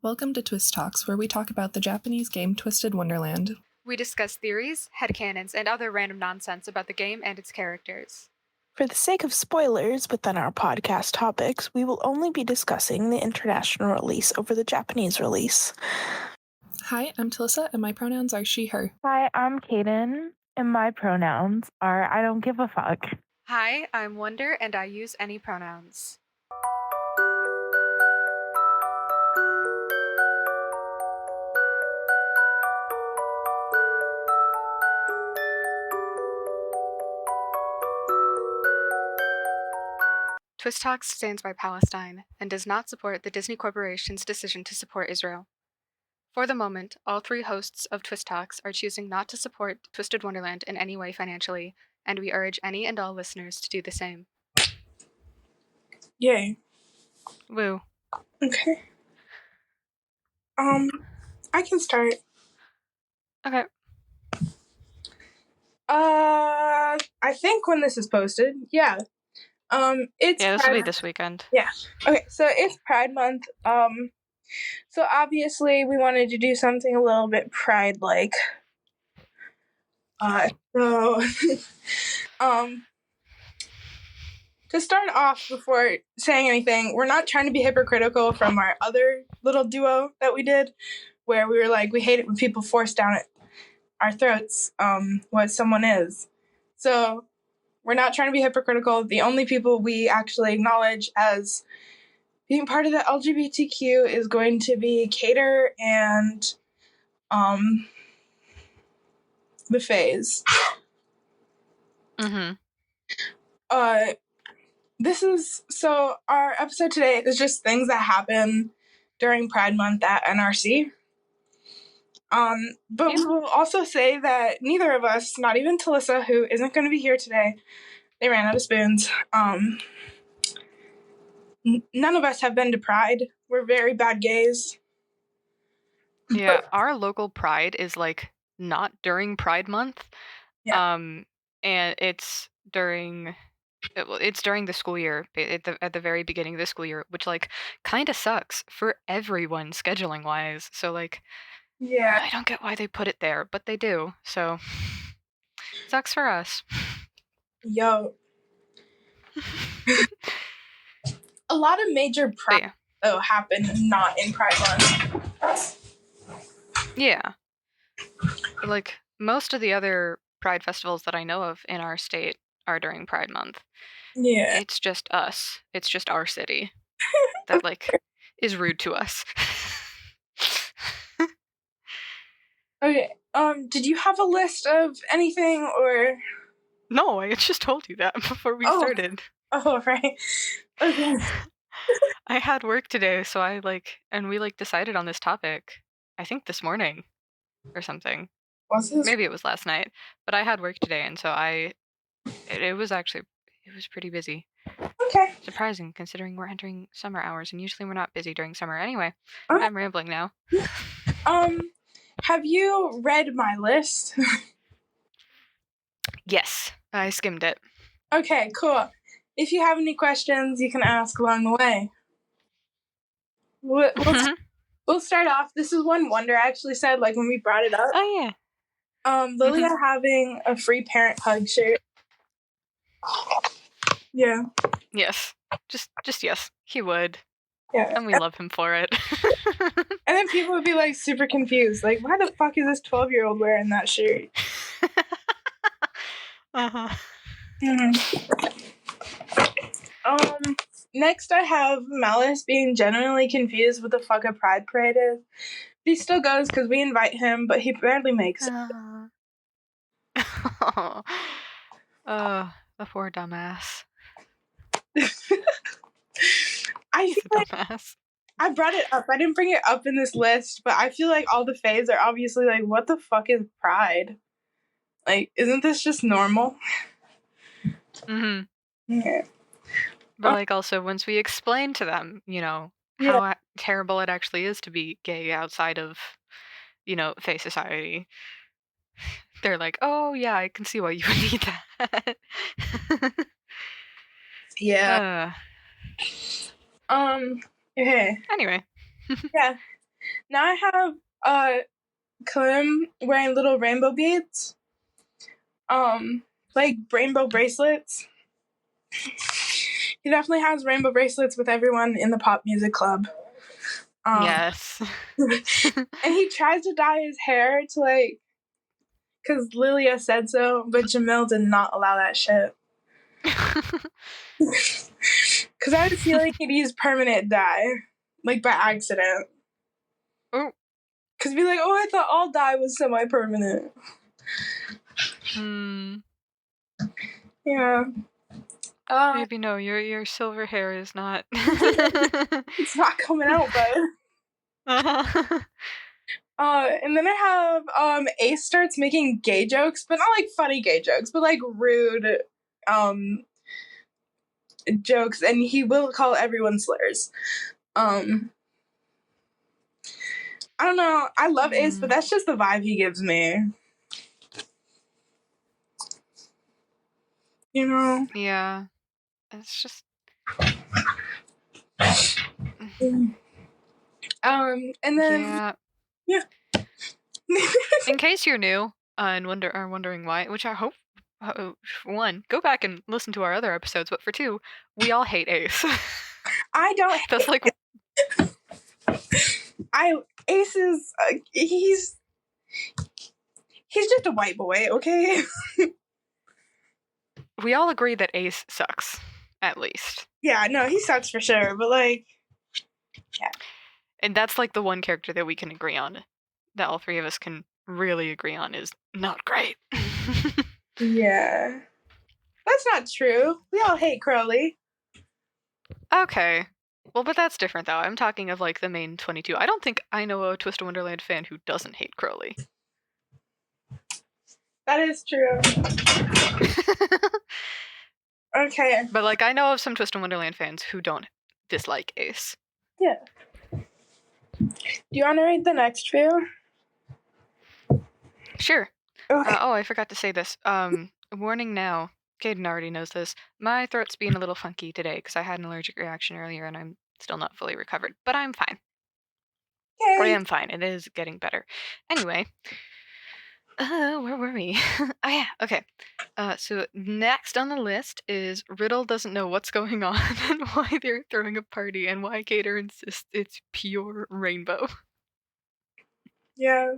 Welcome to Twist Talks, where we talk about the Japanese game Twisted Wonderland. We discuss theories, headcanons, and other random nonsense about the game and its characters. For the sake of spoilers within our podcast topics, we will only be discussing the international release over the Japanese release. Hi, I'm Talissa, and my pronouns are she, her. Hi, I'm Caden, and my pronouns are I don't give a fuck. Hi, I'm Wonder, and I use any pronouns. Twist Talks stands by Palestine and does not support the Disney Corporation's decision to support Israel. For the moment, all three hosts of Twist Talks are choosing not to support Twisted Wonderland in any way financially, and we urge any and all listeners to do the same. Yay. Woo. Okay. I can start. Okay. I think when this is posted, yeah. It's Yeah, this Pride will be this weekend. Yeah. Okay, so it's Pride Month. So obviously we wanted to do something a little bit Pride-like. So, to start off, before saying anything, we're not trying to be hypocritical from our other little duo that we did, where we were like, we hate it when people force down our throats what someone is. So we're not trying to be hypocritical. The only people we actually acknowledge as being part of the LGBTQ is going to be Cater and the Fays. Mm-hmm. So our episode today is just things that happen during Pride Month at NRC. But we will also say that neither of us, not even Talissa, who isn't going to be here today, they ran out of spoons. None of us have been to Pride. We're very bad gays. Yeah, our local Pride is like not during Pride Month. Yeah. And it's during the school year, at the very beginning of the school year, which like kind of sucks for everyone scheduling wise. So like, Yeah. I don't get why they put it there, but they do. So sucks for us. Yo. A lot of major Pride happen not in Pride Month. Yeah. Like most of the other Pride festivals that I know of in our state are during Pride Month. Yeah. It's just us. It's just our city that like is rude to us. Okay. Did you have a list of anything or? No, I just told you that before we started. Oh, right. Okay. I had work today, so we decided on this topic, I think this morning or something. Maybe it was last night, but I had work today, and so it was pretty busy. Okay. Surprising, considering we're entering summer hours, and usually we're not busy during summer. Anyway, I'm rambling now. Have you read my list? Yes, I skimmed it. Okay, cool. If you have any questions, you can ask along the way. We'll start off. This is one Wonder actually said, like when we brought it up. Oh yeah. Lilia having a free parent hug shirt. Yeah. Yes. Just yes. He would. Yeah. And we love him for it. And then people would be like super confused. Like, why the fuck is this 12-year-old wearing that shirt? Uh-huh. Mm-hmm. Next I have Malice being genuinely confused what the fuck a Pride Parade is. He still goes because we invite him, but he barely makes it. The poor dumbass. I feel like dumbass. I brought it up. I didn't bring it up in this list, but I feel like all the faves are obviously like, what the fuck is Pride? Like, isn't this just normal? Mm-hmm. Yeah. But like also once we explain to them, how terrible it actually is to be gay outside of, fae society, they're like, oh yeah, I can see why you would need that. Yeah. Okay. Anyway. Yeah. Now I have Clem wearing little rainbow beads. Like rainbow bracelets. He definitely has rainbow bracelets with everyone in the pop music club. Yes. And he tries to dye his hair to like, because Lilia said so, but Jamil did not allow that shit. Because I have a feeling he'd use permanent dye, like by accident. Oh. Because be like, oh, I thought all dye was semi-permanent. Yeah. Maybe no, your silver hair is not. It's not coming out, bud. And then I have Ace starts making gay jokes, but not like funny gay jokes, but like rude jokes, and he will call everyone slurs. I don't know. I love Ace, but that's just the vibe he gives me. You know? Yeah. It's just And then yeah. In case you're new and are wondering why, which I hope, for one, go back and listen to our other episodes, but for two, we all hate Ace. I don't. That's like Ace is he's just a white boy, okay? We all agree that Ace sucks, at least. Yeah, no, he sucks for sure, but like, yeah. And that's like the one character that we can agree on, that all three of us can really agree on is not great. Yeah. That's not true. We all hate Crowley. Okay. Well, but that's different though. I'm talking of like the main 22. I don't think I know a Twist of Wonderland fan who doesn't hate Crowley. That is true. Okay. But like I know of some Twist of Wonderland fans who don't dislike Ace. Yeah. Do you want to read the next few? Sure. Okay. I forgot to say this. Warning now. Caden already knows this. My throat's being a little funky today because I had an allergic reaction earlier and I'm still not fully recovered. But I'm fine. I am fine. It is getting better. Anyway. Where were we? Oh yeah, okay. So next on the list is Riddle doesn't know what's going on and why they're throwing a party and why Gator insists it's pure rainbow. Yeah.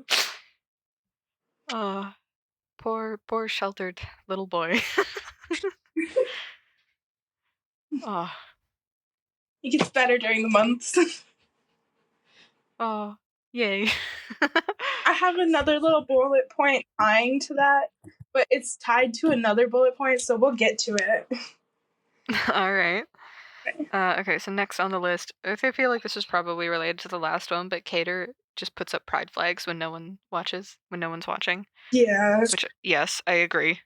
Poor sheltered little boy. It gets better during the months. Oh, yay. I have another little bullet point tying to that, but it's tied to another bullet point, so we'll get to it. All right. Okay, so next on the list, I feel like this is probably related to the last one, but Cater just puts up pride flags when no one watches, when no one's watching. Yeah. Which, yes, I agree.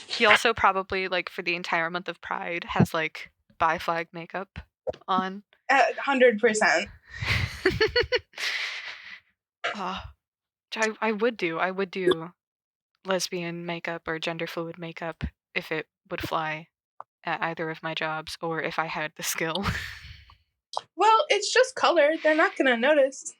He also probably, like, for the entire month of Pride, has, like, bi flag makeup on. 100%. I would do lesbian makeup or gender fluid makeup if it would fly at either of my jobs or if I had the skill. Well, it's just color. They're not going to notice.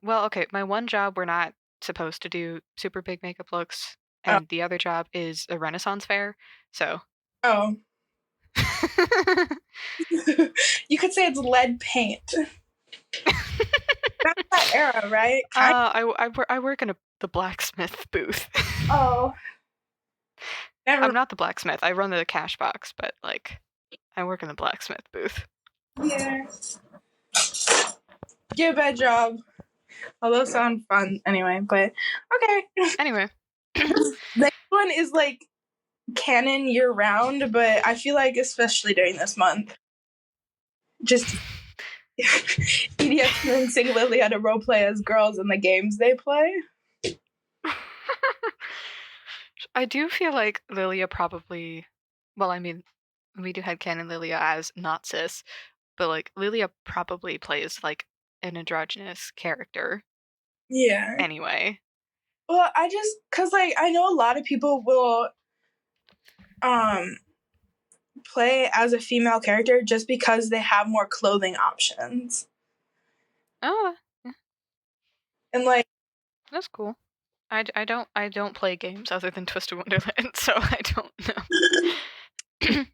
Well, okay, my one job we're not supposed to do super big makeup looks, and the other job is a Renaissance fair, so. Oh. You could say it's lead paint. That's that era, right? I work in the blacksmith booth. Oh. I'm not the blacksmith. I run the cash box, but like, I work in the blacksmith booth. Yeah. Get a bad job. Although sound fun anyway, but okay. Anyway. Next one is like canon year round, but I feel like especially during this month. Just EDF convincing Lilia to roleplay as girls in the games they play. I do feel like Lilia probably, well, I mean, we do headcanon Lilia as not cis, but like Lilia probably plays like an androgynous character. Yeah. Anyway. Well, cause like I know a lot of people will play as a female character just because they have more clothing options. Oh, And like, that's cool. I don't play games other than Twisted Wonderland, so I don't know.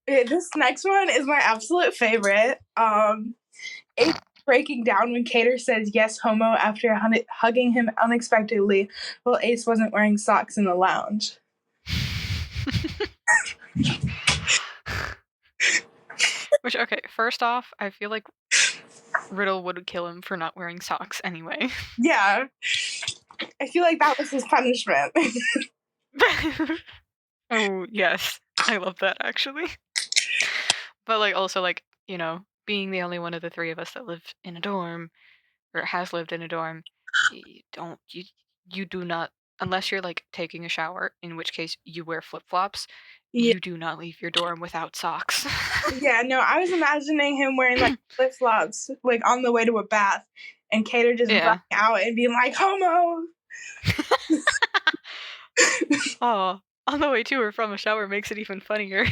this next one is my absolute favorite. Ace breaking down when Cater says yes homo after hugging him unexpectedly while Ace wasn't wearing socks in the lounge. Which, okay, first off, I feel like Riddle would kill him for not wearing socks anyway. Yeah. I feel like that was his punishment. Oh, yes. I love that, actually. But, like, also, like, you know, being the only one of the three of us that live in a dorm, or has lived in a dorm, you do not, unless you're, like, taking a shower, in which case you wear flip-flops, Yeah. you do not leave your dorm without socks. Yeah, no, I was imagining him wearing like flip-flops, like on the way to a bath, and Cater just running out and being like, homo! Oh, on the way to or from a shower makes it even funnier.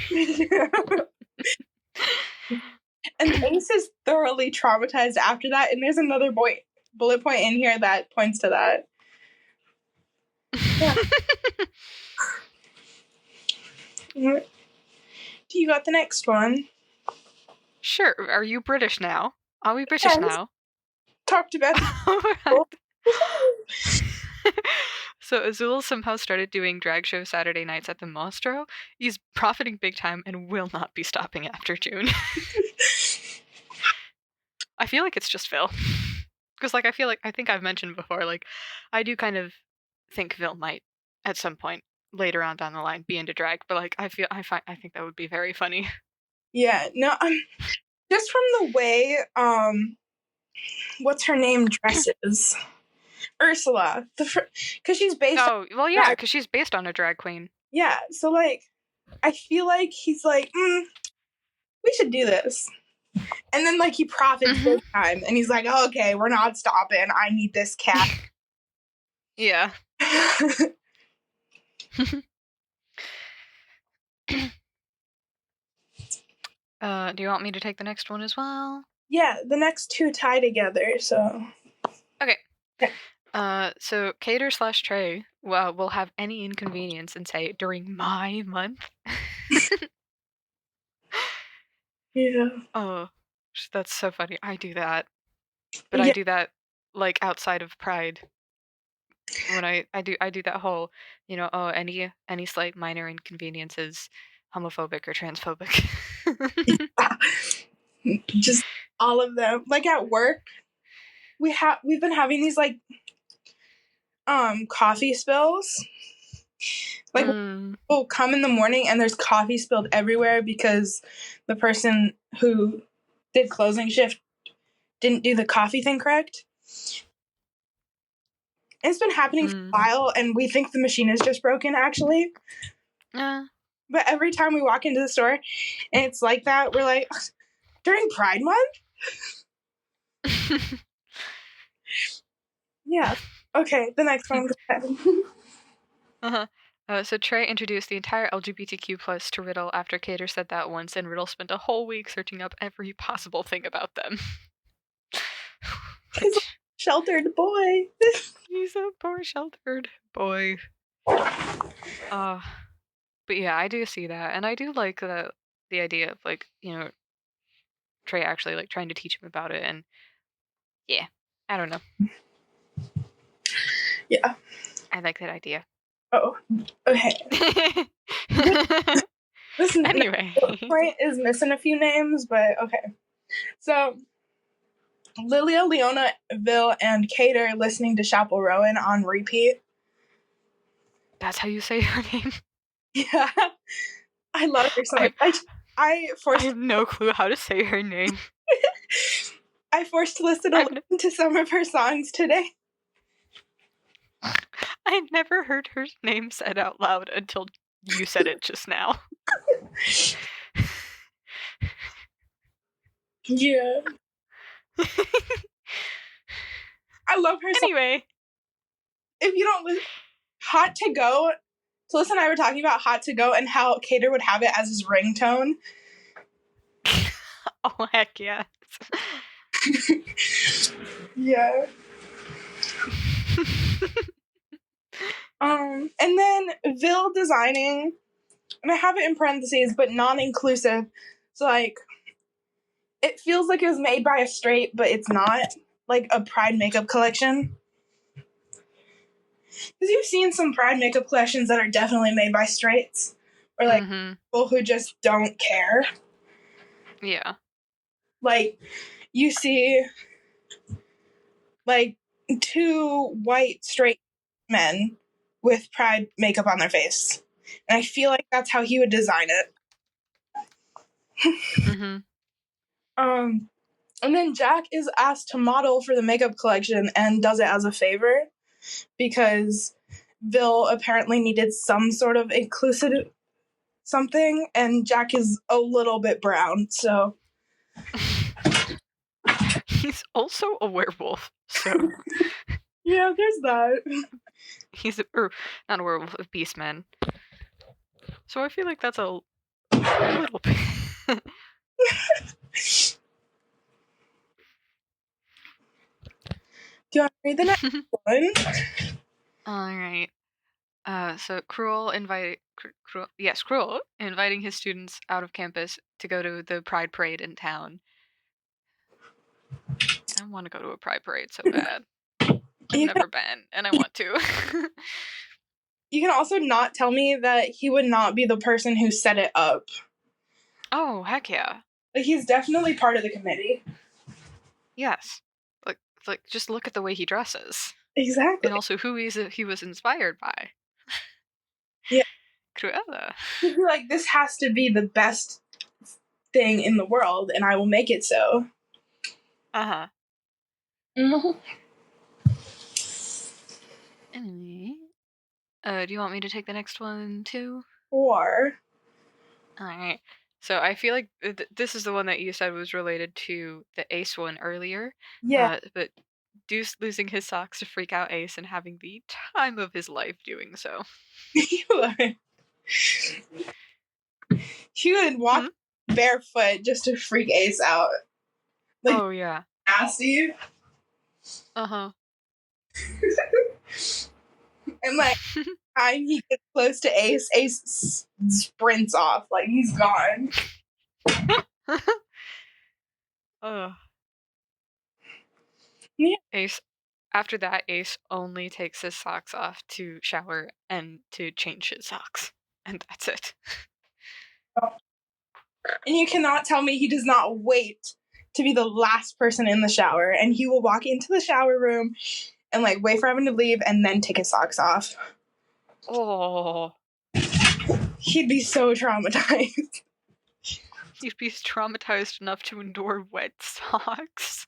And Ace is thoroughly traumatized after that, and there's another bullet point in here that points to that. Yeah. Do you got the next one? Sure. Are you British now? Are we British now? Talked about Alright. So Azul somehow started doing drag show Saturday nights at the Mostro. He's profiting big time and will not be stopping after June. I feel like it's just Phil. Because, like, I think I've mentioned before, like, I do kind of think Phil might, at some point later on down the line, be into drag, but, like, I think that would be very funny. Yeah, no, just from the way, what's her name dresses? Ursula. Because she's based on... well, yeah, because she's based on a drag queen. Yeah, so, like, I feel like he's like, we should do this. And then, like, he profits big time, and he's like, oh, okay, we're not stopping. I need this cat. Yeah. Do you want me to take the next one as well? Yeah, the next two tie together, so... Okay. So Cater/Trey will have any inconvenience and say, during my month? Yeah. Oh, that's so funny. I do that. But yeah. I do that, like, outside of Pride. When I do that whole, you know, any slight minor inconvenience is homophobic or transphobic. Just all of them. Like, at work, we've been having these, like, coffee spills. Like, people come in the morning and there's coffee spilled everywhere because the person who did closing shift didn't do the coffee thing correct. It's been happening for a while, and we think the machine is just broken, actually. But every time we walk into the store and it's like that, we're like, during Pride Month? Yeah. Okay, the next one. So Trey introduced the entire LGBTQ plus to Riddle after Cater said that once, and Riddle spent a whole week searching up every possible thing about them. He's a sheltered boy. He's a poor sheltered boy. But yeah, I do see that, and I do like the idea of, like, you know, Trey actually, like, trying to teach him about it, and yeah, I don't know. Yeah. I like that idea. Oh, okay. Listen, anyway. Point is missing a few names, but okay. So, Lilia, Leona, Vil, and Cater listening to Chapel Rowan on repeat. That's how you say her name? Yeah. I love her so much. I have no clue how to say her name. I forced Alyssa to listen to some of her songs today. I never heard her name said out loud until you said it just now. Yeah. I love her so anyway. If you don't listen, Hot to Go, Alyssa and I were talking about Hot to Go and how Cater would have it as his ringtone. Oh, heck yes. Yeah. And then Vil designing, and I have it in parentheses, but non-inclusive. So like, it feels like it was made by a straight, but it's not. Like a Pride makeup collection. Because you've seen some Pride makeup collections that are definitely made by straights, or like people who just don't care. Yeah. Like, you see, like, 2 white straight men with Pride makeup on their face. And I feel like that's how he would design it. And then Jack is asked to model for the makeup collection and does it as a favor because Vil apparently needed some sort of inclusive something, and Jack is a little bit brown, so. He's also a werewolf, so. Yeah, there's that. He's not a werewolf, a beastman. So I feel like that's a little bit. Do you want to read the next one? Alright. So Cruel inviting his students out of campus to go to the Pride Parade in town. I want to go to a Pride Parade so bad. I've never been, and I want to. You can also not tell me that he would not be the person who set it up. Oh, heck yeah. Like, he's definitely part of the committee. Yes. Like just look at the way he dresses. Exactly. And also who he was inspired by. Yeah. Cruella. Like, this has to be the best thing in the world, and I will make it so. Uh-huh. Mm-hmm. Anyway. Do you want me to take the next one too? Or. Alright. So I feel like this is the one that you said was related to the Ace one earlier. Yeah. But Deuce losing his socks to freak out Ace and having the time of his life doing so. He would walk barefoot just to freak Ace out. Like, oh, yeah. Nasty. Uh-huh. And like, time he gets close to Ace, Ace sprints off. Like, he's gone. Yeah. Ace. After that, Ace only takes his socks off to shower and to change his socks. And that's it. And you cannot tell me he does not wait to be the last person in the shower. And he will walk into the shower room and like wait for everyone to leave and then take his socks off. Oh. He'd be so traumatized. He'd be traumatized enough to endure wet socks.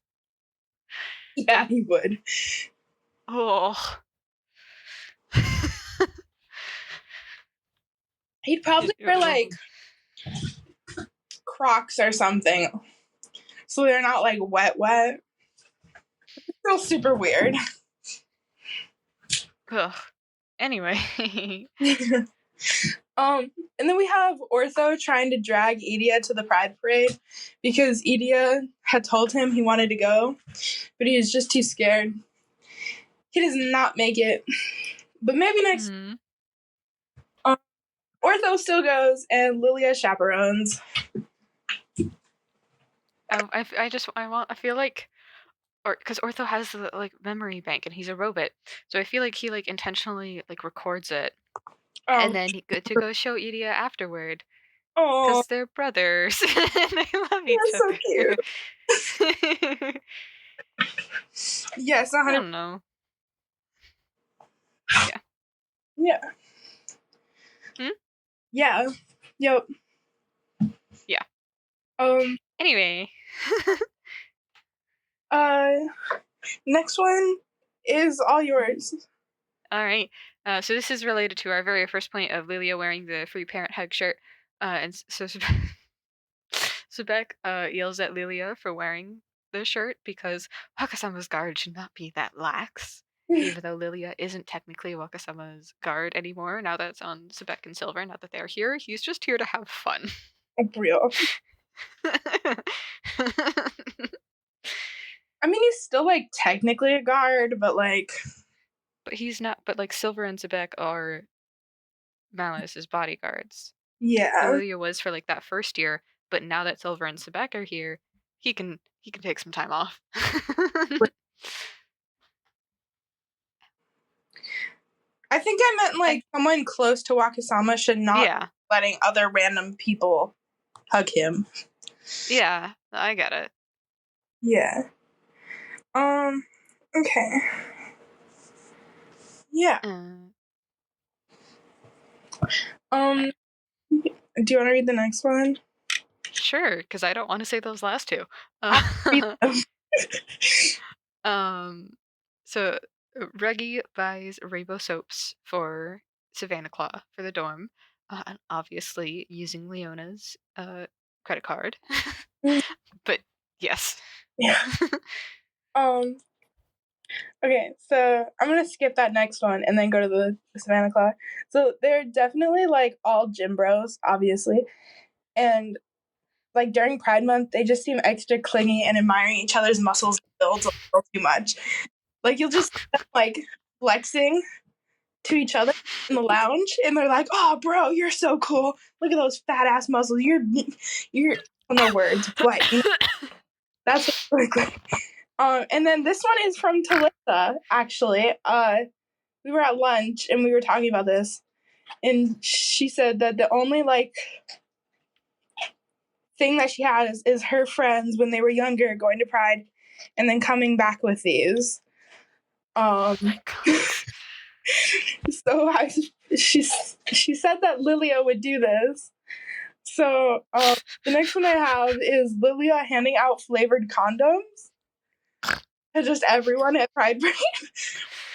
Yeah, he would. Oh. He'd probably wear like Crocs or something. So they're not like wet. It's still super weird. Ugh. Anyway. And then we have Ortho trying to drag Edia to the Pride Parade because Edia had told him he wanted to go, but he was just too scared. He does not make it. But maybe next. Ortho still goes, and Lilia chaperones. I feel like, because Ortho has the like memory bank, and he's a robot, so I feel like he like intentionally like records it, and then he go to go show Edia afterward, because they're brothers and they love each other. So cute. Yes, 100%. I don't know. Yeah. Yeah. Yeah. Yep. Yeah. Anyway. Anyway. Next one is all yours. All right. So this is related to our very first point of Lilia wearing the Free Parent Hug shirt. And so Sebek yells at Lilia for wearing the shirt because Wakasama's guard should not be that lax. Even though Lilia isn't technically Wakasama's guard anymore, now that it's on Sebek and Silver, now that they're here, he's just here to have fun. Real. I mean, he's still, like, technically a guard, but, like... But he's not, but, like, Silver and Zebek are Malice's bodyguards. Yeah. Lilia was for, like, that first year, but now that Silver and Zebek are here, he can take some time off. I think I meant, like, someone close to Wakasama should not be letting other random people hug him. Yeah, I get it. Yeah. Okay. Yeah. Do you want to read the next one? Sure, because I don't want to say those last two. So Reggie buys rainbow soaps for Savannah Claw for the dorm, and obviously using Leona's credit card. But yes. Yeah. Okay, so I'm gonna skip that next one and then go to the Savannah Claw. So they're definitely, like, all gym bros, obviously, and, like, during Pride Month, they just seem extra clingy and admiring each other's muscles and builds a little too much. Like, you'll just see them, like, flexing to each other in the lounge, and they're like, "Oh, bro, you're so cool. Look at those fat ass muscles. You're no words, but you know, that's what they look like." And then this one is from Talissa, actually. We were at lunch and we were talking about this, and she said that the only, like, thing that she had is her friends when they were younger going to Pride and then coming back with these. Oh my God. So she said that Lilia would do this. So the next one I have is Lilia handing out flavored condoms to just everyone at Pride Parade,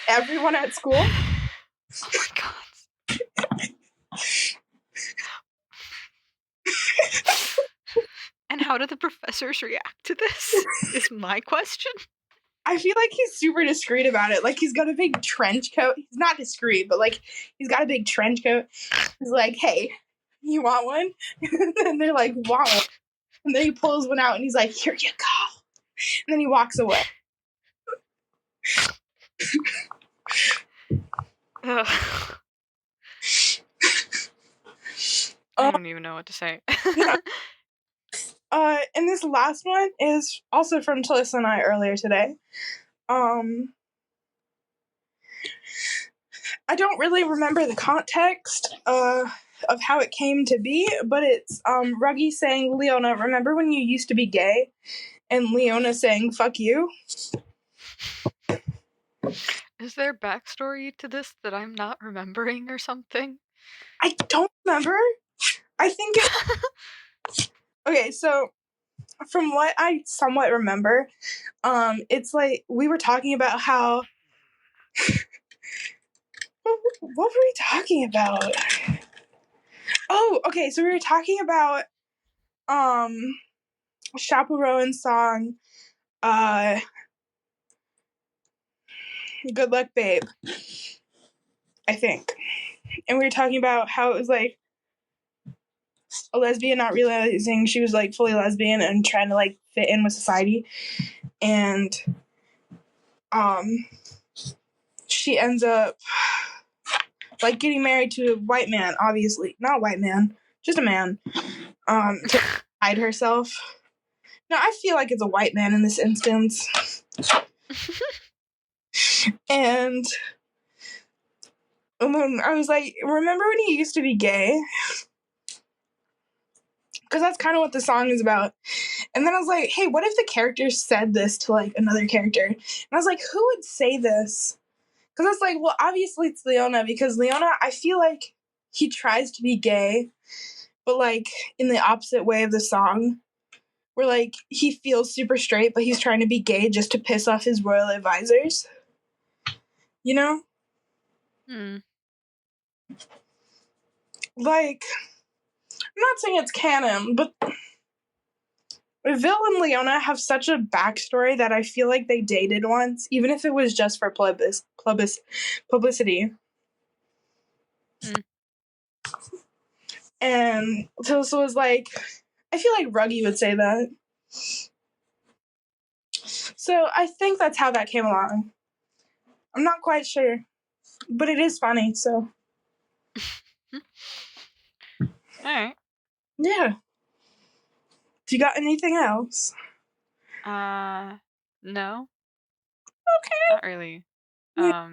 everyone at school. Oh my God. And how do the professors react to this? Is my question. I feel like he's super discreet about it. Like, he's got a big trench coat. He's not discreet, but, like, he's got a big trench coat. He's like, "Hey, you want one?" And they're like, "Want one?" And then he pulls one out and he's like, "Here you go." And then he walks away. I don't even know what to say. Yeah. And this last one is also from Talissa and I earlier today. I don't really remember the context of how it came to be, but it's Ruggy saying, "Leona, remember when you used to be gay?" And Leona saying, "Fuck you." Is there backstory to this that I'm not remembering or something? I don't remember. I think it... Okay, so from what I somewhat remember, it's like we were talking about how... What were we talking about? Oh, okay, so we were talking about Chaperone's song, "Good Luck Babe," I think. And we were talking about how it was like a lesbian not realizing she was, like, fully lesbian and trying to, like, fit in with society. And she ends up, like, getting married to a white man, obviously. Not a white man, just a man. To hide herself. No, I feel like it's a white man in this instance. And then I was like, remember when he used to be gay? Because that's kind of what the song is about. And then I was like, hey, what if the character said this to, like, another character? And I was like, who would say this? Because I was like, well, obviously it's Leona, because Leona, I feel like he tries to be gay, but, like, in the opposite way of the song, where, like, he feels super straight, but he's trying to be gay just to piss off his royal advisors. You know? Like, I'm not saying it's canon, but Vil and Leona have such a backstory that I feel like they dated once, even if it was just for publicity. And Tilsa was like, I feel like Ruggy would say that. So I think that's how that came along. I'm not quite sure, but it is funny, so. All right. Yeah. Do you got anything else? No. Okay. Not really. Yeah.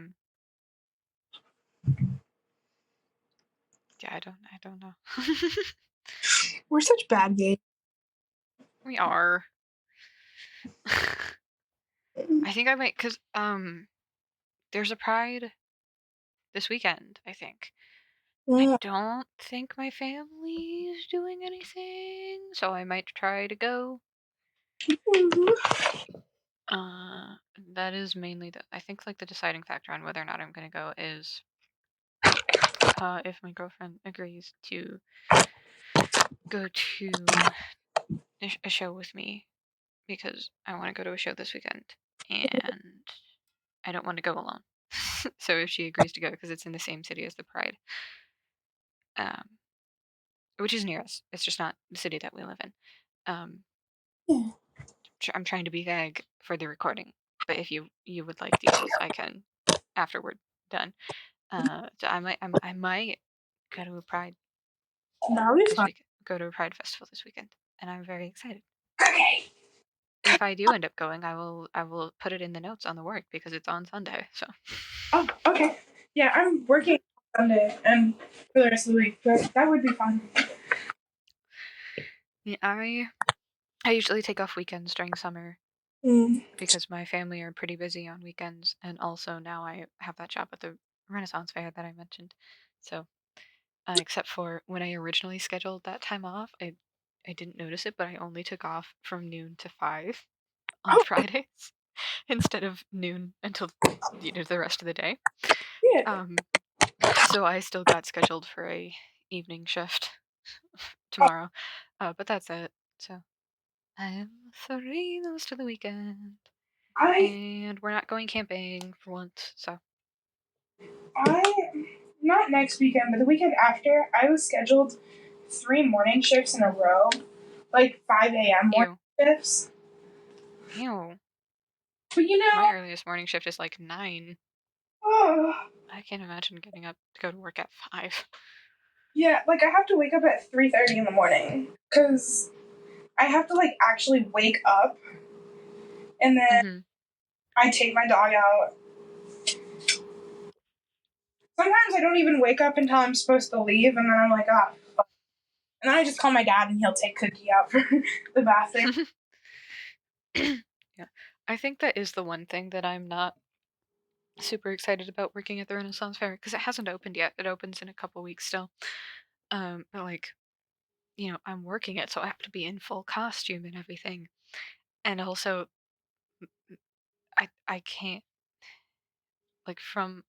Yeah, I don't know. We're such bad gays. We are. I think I might, cause there's a Pride this weekend, I think. I don't think my family is doing anything, so I might try to go. That is mainly I think like the deciding factor on whether or not I'm gonna go is if my girlfriend agrees to go to a show with me, because I want to go to a show this weekend and I don't want to go alone. So if she agrees to go, because it's in the same city as the Pride, which is near us, it's just not the city that we live in. I'm trying to be vague for the recording, but if you would like details, I can after we're done. So I might go to a Pride That would be this fun. week. Go to a Pride festival this weekend, and I'm very excited. Okay. If I do end up going, I will put it in the notes on the work because it's on Sunday. So. Oh, okay. Yeah, I'm working Sunday and for the rest of the week, but that would be fun. Yeah, I usually take off weekends during summer because my family are pretty busy on weekends, and also now I have that job at the Renaissance Fair that I mentioned. So, except for when I originally scheduled that time off, I didn't notice it, but I only took off from noon to 5 on Oh, Fridays instead of noon until the rest of the day. yeah. So I still got scheduled for a evening shift tomorrow, but that's it. So I'm sorry, the rest of the weekend, I and we're not going camping for once. So not next weekend, but the weekend after, I was scheduled 3 morning shifts in a row, like 5 a.m. morning shifts. Ew. But My earliest morning shift is like 9. oh, I can't imagine getting up to go to work at 5. yeah, like I have to wake up at 3:30 in the morning because I have to like actually wake up, and then Mm-hmm. I take my dog out. Sometimes I don't even wake up until I'm supposed to leave, and then I'm like, ah, fuck. And then I just call my dad, and he'll take Cookie out for the bathroom. Yeah, I think that is the one thing that I'm not super excited about working at the Renaissance Fair, because it hasn't opened yet. It opens in a couple weeks still. But like, I'm working it, so I have to be in full costume and everything. And also, I can't, like, from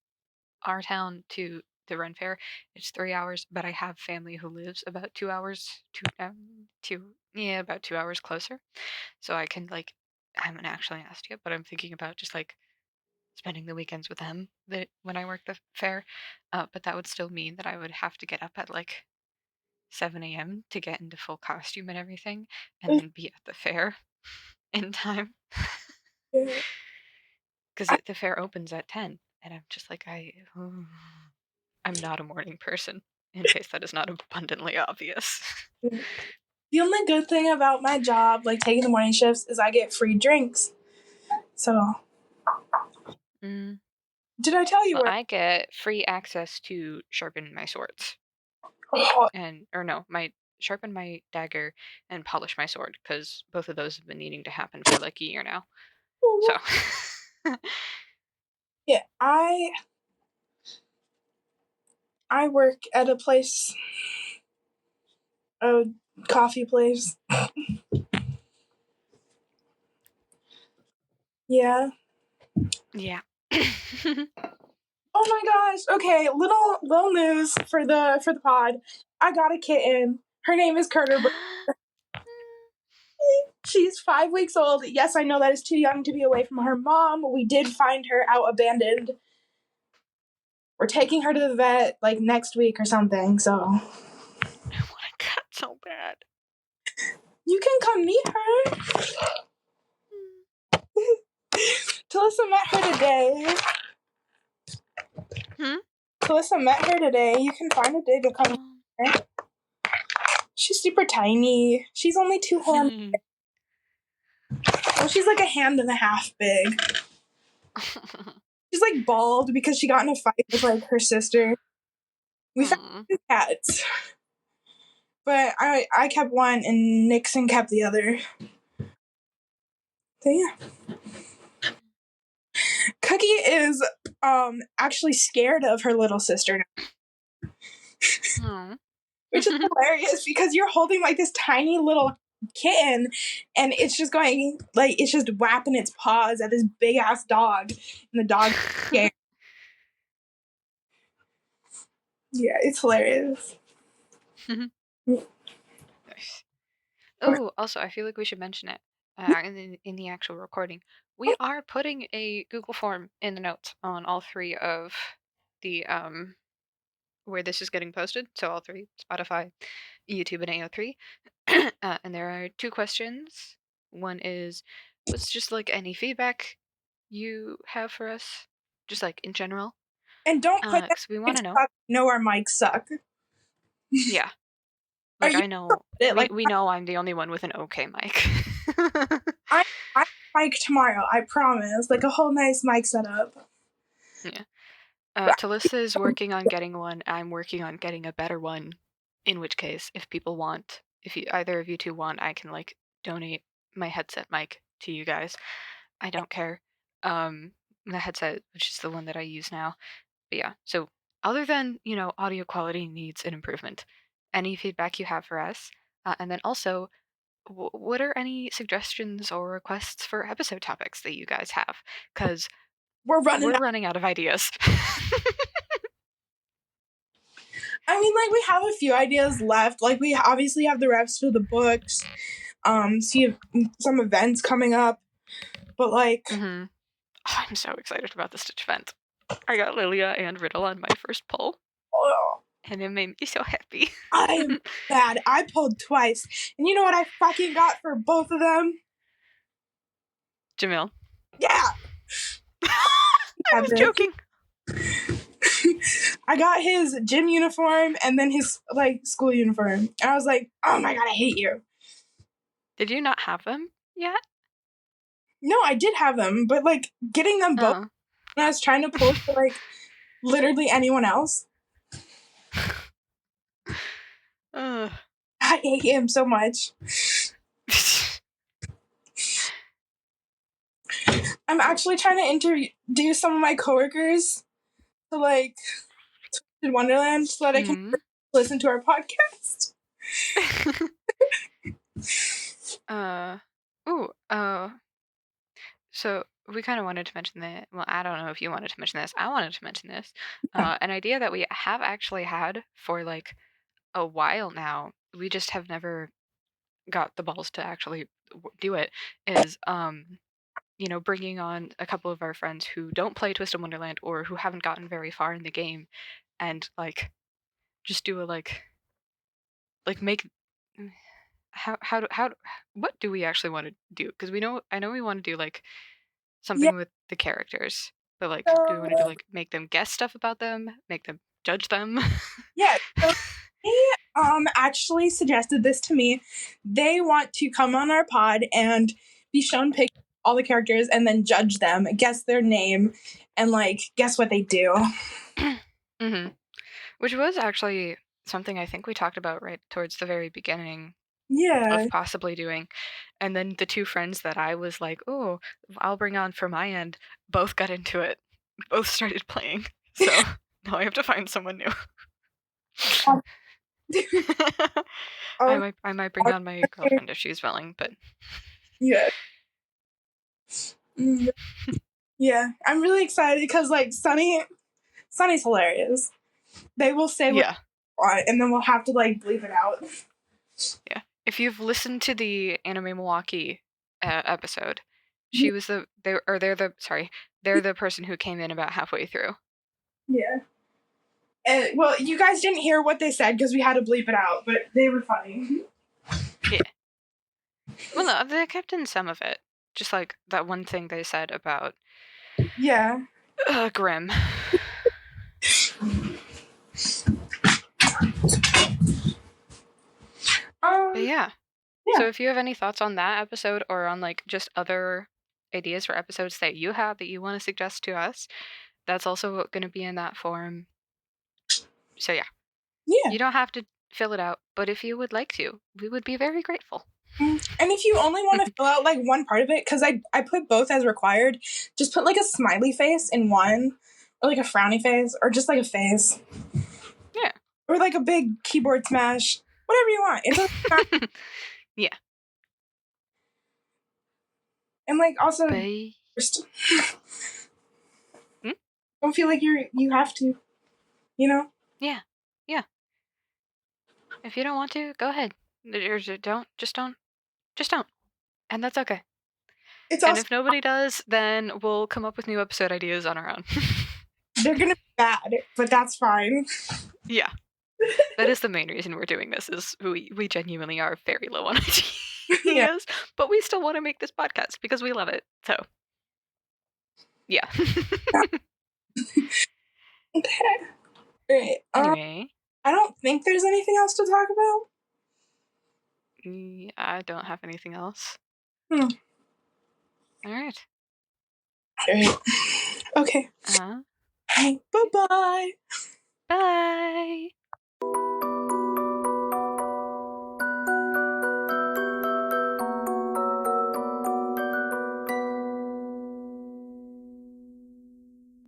our town to the Ren Fair, it's 3 hours, but I have family who lives about 2 hours, about 2 hours closer. So I can, like, I haven't actually asked yet, but I'm thinking about just like spending the weekends with them when I work the fair. But that would still mean that I would have to get up at like 7 a.m. to get into full costume and everything, and then be at the fair in time. Because the fair opens at 10, and I'm just like, I'm not a morning person, in case that is not abundantly obvious. The only good thing about my job, like taking the morning shifts, is I get free drinks. So, did I tell you Well, where? I get free access to sharpen my swords. Oh, Sharpen my dagger and polish my sword, because both of those have been needing to happen for like a year now. So. yeah, I work at a place, a coffee place. Yeah. Yeah. Oh my gosh. Okay, little news for the pod. I got a kitten. Her name is Carter. She's 5 weeks old. Yes, I know that is too young to be away from her mom. We did find her out abandoned. We're taking her to the vet like next week or something. So I want a cat so bad. You can come meet her. Talissa met her today. Talissa met her today. You can find a day to come meet her. She's super tiny. She's only 2 hands. Well, she's like a hand and a half big. She's like bald because she got in a fight with like her sister. We found 2 cats. But I kept one and Nixon kept the other. So yeah. Cookie is actually scared of her little sister now. Which is hilarious because you're holding like this tiny little kitten and it's just going like it's just whapping its paws at this big ass dog and the dog's scared. Yeah, it's hilarious. Nice. Oh, also, I feel like we should mention it in the actual recording. We are putting a Google form in the notes on all 3 of the where this is getting posted. So all 3: Spotify, YouTube, and AO3. And there are 2 questions. One is, what's just like any feedback you have for us, just like in general? And don't put that we want to know. No, our mics suck. Yeah. Like I know, we know I'm the only one with an okay mic. I mic tomorrow, I promise. Like a whole nice mic setup. Yeah. Talissa is working on getting one. I'm working on getting a better one. In which case, if either of you 2 want, I can like donate my headset mic to you guys. I don't care. The headset, which is the one that I use now. But yeah, so other than, audio quality needs an improvement, any feedback you have for us, and then also, what are any suggestions or requests for episode topics that you guys have? Because we're running out of ideas. I mean, like, we have a few ideas left. Like, we obviously have the rest of the books. See some events coming up. But, like... Oh, I'm so excited about the Stitch event. I got Lilia and Riddle on my first pull. Oh. And it made me so happy. I'm bad. I pulled twice. And you know what I fucking got for both of them? Jamil. Yeah! I was joking. I got his gym uniform and then his, like, school uniform. And I was like, oh my god, I hate you. Did you not have them yet? No, I did have them, but, like, getting them both when I was trying to pull for, like, literally anyone else. I hate him so much. I'm actually trying to introduce some of my coworkers to, like, Twisted Wonderland so that I can listen to our podcast. So we kind of wanted to mention that. Well, I don't know if you wanted to mention this. I wanted to mention this. An idea that we have actually had for like a while now. We just have never got the balls to actually do it. Is bringing on a couple of our friends who don't play Twisted Wonderland or who haven't gotten very far in the game, and like just do a like make. What do we actually want to do? Because I know we want to do like something with the characters, but like, do we want to do like make them guess stuff about them, make them judge them? Yeah. So they actually suggested this to me. They want to come on our pod and be shown pictures of all the characters and then judge them, guess their name, and like guess what they do. Which was actually something I think we talked about right towards the very beginning. Yeah. Of possibly doing. And then the 2 friends that I was like, oh, I'll bring on for my end, both got into it. Both started playing. So now I have to find someone new. I might bring on my girlfriend if she's willing, but yeah. Yeah, I'm really excited because like Sunny's hilarious. They will say what they want, and then we'll have to like bleep it out. Yeah. If you've listened to the Anime Milwaukee episode, she was they're the person who came in about halfway through. Yeah. Well, you guys didn't hear what they said because we had to bleep it out, but they were funny. Yeah. know. They kept in some of it. Just like that one thing they said about Yeah. Grimm. But yeah. So if you have any thoughts on that episode or on like just other ideas for episodes that you have that you want to suggest to us, that's also going to be in that form. So yeah. Yeah. You don't have to fill it out, but if you would like to, we would be very grateful. And if you only want to fill out like one part of it, because I put both as required, just put like a smiley face in one, or like a frowny face, or just like a face. Yeah. Or like a big keyboard smash. Whatever you want. It doesn't matter. Yeah. And like also Bye. don't feel like you have to. You know? Yeah. Yeah. If you don't want to, go ahead. Or just don't. And that's okay. It's And also if nobody does, then we'll come up with new episode ideas on our own. they're gonna be bad, but that's fine. Yeah. That is the main reason we're doing this, is we genuinely are very low on ideas. Yeah. But we still want to make this podcast because we love it. So yeah. Okay. Great. Anyway. I don't think there's anything else to talk about. I don't have anything else. All right. Okay. Uh-huh. Bye-bye. Bye.